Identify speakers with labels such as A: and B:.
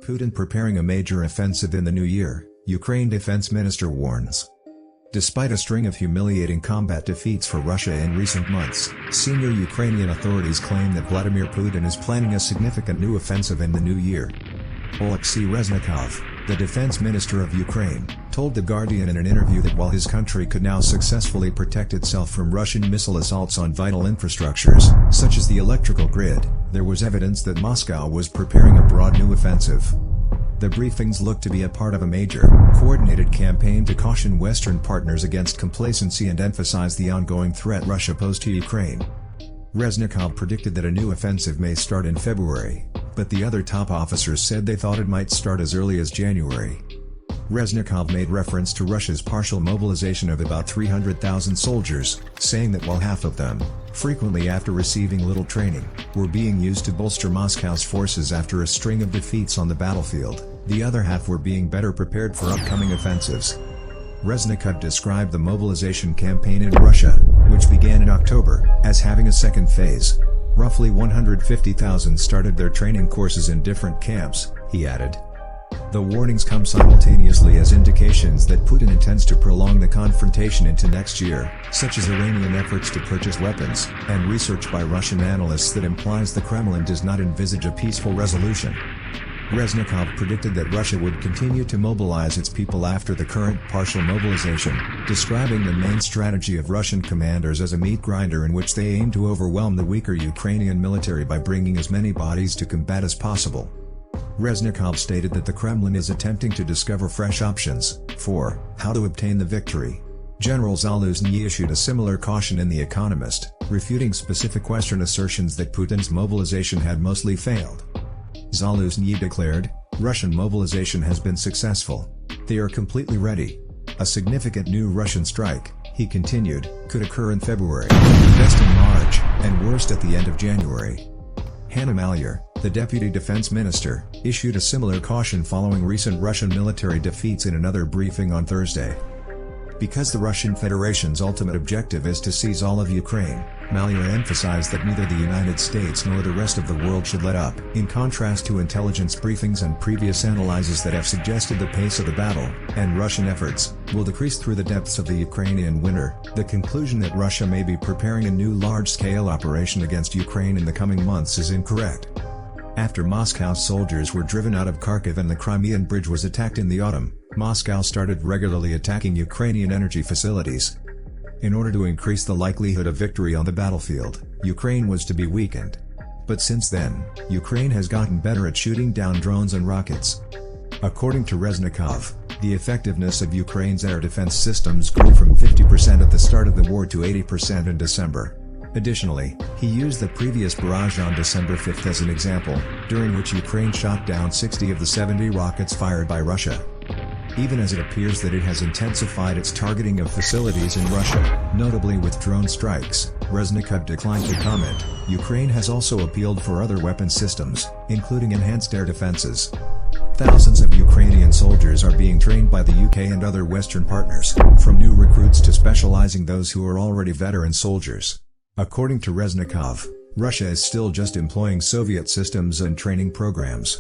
A: Putin preparing a major offensive in the new year, Ukraine defense minister warns. Despite a string of humiliating combat defeats for Russia in recent months, senior Ukrainian authorities claim that Vladimir Putin is planning a significant new offensive in the new year. Oleksiy Reznikov, the defense minister of Ukraine, told The Guardian in an interview that while his country could now successfully protect itself from Russian missile assaults on vital infrastructures, such as the electrical grid, there was evidence that Moscow was preparing a broad new offensive. The briefings looked to be a part of a major, coordinated campaign to caution Western partners against complacency and emphasize the ongoing threat Russia posed to Ukraine. Reznikov predicted that a new offensive may start in February, but the other top officers said they thought it might start as early as January. Reznikov made reference to Russia's partial mobilization of about 300,000 soldiers, saying that while half of them, frequently after receiving little training, were being used to bolster Moscow's forces after a string of defeats on the battlefield, the other half were being better prepared for upcoming offensives. Reznikov described the mobilization campaign in Russia, which began in October, as having a second phase. Roughly 150,000 started their training courses in different camps, he added. The warnings come simultaneously as indications that Putin intends to prolong the confrontation into next year, such as Iranian efforts to purchase weapons, and research by Russian analysts that implies the Kremlin does not envisage a peaceful resolution. Reznikov predicted that Russia would continue to mobilize its people after the current partial mobilization, describing the main strategy of Russian commanders as a meat grinder in which they aim to overwhelm the weaker Ukrainian military by bringing as many bodies to combat as possible. Reznikov stated that the Kremlin is attempting to discover fresh options for how to obtain the victory. General Zaluzhnyi issued a similar caution in The Economist, refuting specific Western assertions that Putin's mobilization had mostly failed. Zaluzhnyi declared, "Russian mobilization has been successful. They are completely ready. A significant new Russian strike," he continued, "could occur in February, best in March, and worst at the end of January." Hanna Maliar, the deputy defense minister, issued a similar caution following recent Russian military defeats in another briefing on Thursday. Because the Russian Federation's ultimate objective is to seize all of Ukraine, Maliar emphasized that neither the United States nor the rest of the world should let up, in contrast to intelligence briefings and previous analyses that have suggested the pace of the battle, and Russian efforts, will decrease through the depths of the Ukrainian winter. The conclusion that Russia may be preparing a new large-scale operation against Ukraine in the coming months is incorrect. After Moscow's soldiers were driven out of Kharkiv and the Crimean Bridge was attacked in the autumn, Moscow started regularly attacking Ukrainian energy facilities. In order to increase the likelihood of victory on the battlefield, Ukraine was to be weakened. But since then, Ukraine has gotten better at shooting down drones and rockets. According to Reznikov, the effectiveness of Ukraine's air defense systems grew from 50% at the start of the war to 80% in December. Additionally, he used the previous barrage on December 5 as an example, during which Ukraine shot down 60 of the 70 rockets fired by Russia. Even as it appears that it has intensified its targeting of facilities in Russia, notably with drone strikes, Reznikov declined to comment. Ukraine has also appealed for other weapon systems, including enhanced air defenses. Thousands of Ukrainian soldiers are being trained by the UK and other Western partners, from new recruits to specializing those who are already veteran soldiers. According to Reznikov, Russia is still just employing Soviet systems and training programs.